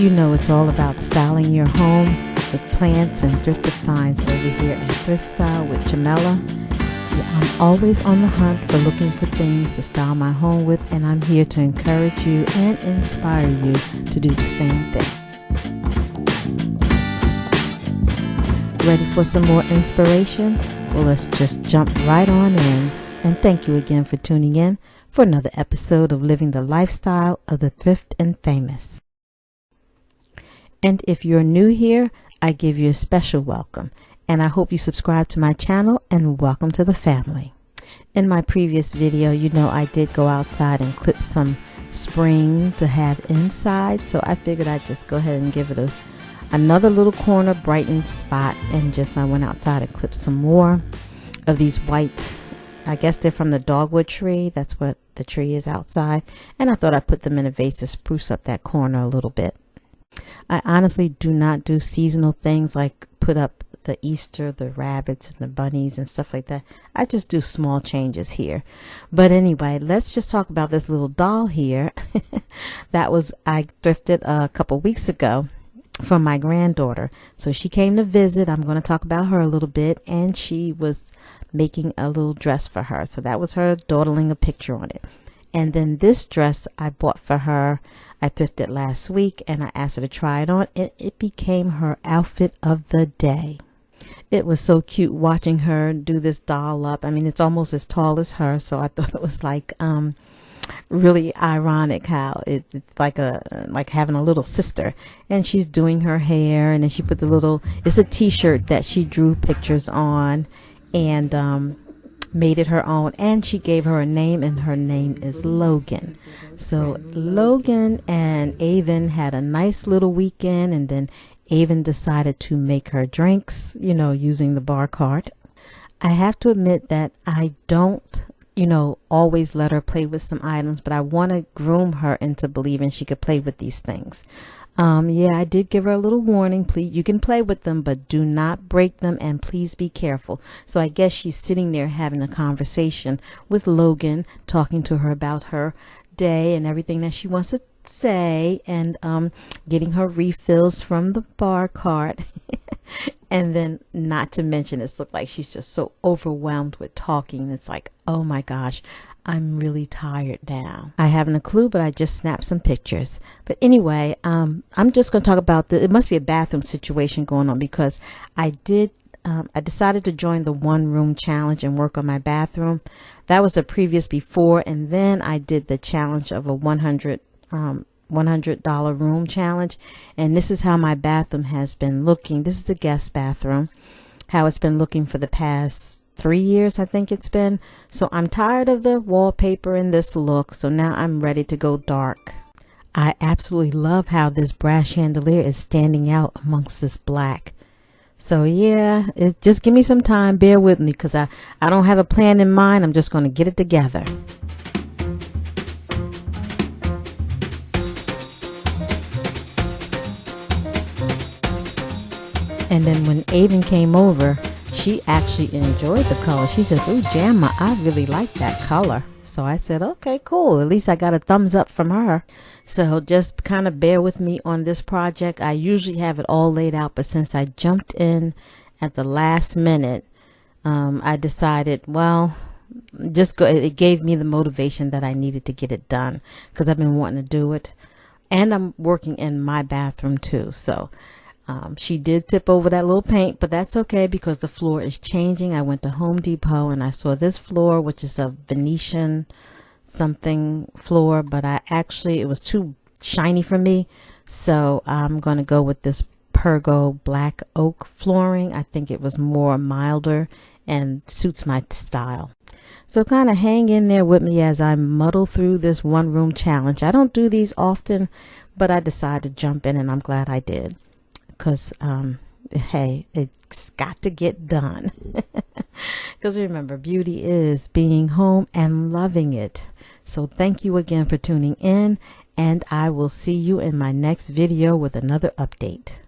You know it's all about styling your home with plants and thrifted finds over here at Thrift Style with Jamela. I'm always on the hunt for looking for things to style my home with, and I'm here to encourage you and inspire you to do the same thing. Ready for some more inspiration? Well, let's just jump right on in. And thank you again for tuning in for another episode of Living the Lifestyle of the Thrift and Famous. And if you're new here, I give you a special welcome. And I hope you subscribe to my channel and welcome to the family. In my previous video, you know I did go outside and clip some spring to have inside. So I figured I'd just go ahead and give it another little corner brightened spot. And I went outside and clipped some more of these white, I guess they're from the dogwood tree. That's what the tree is outside. And I thought I'd put them in a vase to spruce up that corner a little bit. I honestly do not do seasonal things like put up the Easter, the rabbits and the bunnies and stuff like that. I just do small changes here. But anyway, let's just talk about this little doll here. I thrifted a couple weeks ago from my granddaughter. So she came to visit. I'm going to talk about her a little bit, and she was making a little dress for her. So that was her dawdling a picture on it. And then this dress I bought for her, I thrifted last week, and I asked her to try it on. It became her outfit of the day. It was so cute watching her do this doll up. I mean, it's almost as tall as her, so I thought it was like really ironic how it's like having a little sister. And she's doing her hair, and then she put it's a t-shirt that she drew pictures on and made it her own, and she gave her a name, and her name is Logan. So Logan and Avyn had a nice little weekend, and then Avyn decided to make her drinks, using the bar cart. I have to admit that I don't always let her play with some items, but I want to groom her into believing she could play with these things. I did give her a little warning. Please, you can play with them, but do not break them, and please be careful. So I guess she's sitting there having a conversation with Logan, talking to her about her day and everything that she wants to say, and getting her refills from the bar cart. And then, not to mention, it's looked like she's just so overwhelmed with talking. It's like, oh my gosh, I'm really tired now. I haven't a clue, but I just snapped some pictures. But anyway, I'm just going to talk about it must be a bathroom situation going on, because I decided to join the 1 room challenge and work on my bathroom. That was the previous before, and then I did the challenge of a $100 room challenge, and this is how my bathroom has been looking. This is the guest bathroom, how it's been looking for the past 3 years, I think it's been. So I'm tired of the wallpaper and this look, so now I'm ready to go dark. I absolutely love how this brass chandelier is standing out amongst this black. So just give me some time, bear with me, because I don't have a plan in mind. I'm just going to get it together. And then when Avyn came over, she actually enjoyed the color. She says, "Oh, Jamma, I really like that color." So I said, okay, cool. At least I got a thumbs up from her. So just kind of bear with me on this project. I usually have it all laid out, but since I jumped in at the last minute, I decided, just go. It gave me the motivation that I needed to get it done, because I've been wanting to do it. And I'm working in my bathroom too. So she did tip over that little paint, but that's okay, because the floor is changing. I went to Home Depot and I saw this floor, which is a Venetian something floor, but it was too shiny for me. So I'm going to go with this Pergo black oak flooring. I think it was more milder and suits my style. So kind of hang in there with me as I muddle through this 1 room challenge. I don't do these often, but I decided to jump in, and I'm glad I did. Because, hey, it's got to get done. Because remember, beauty is being home and loving it. So thank you again for tuning in, and I will see you in my next video with another update.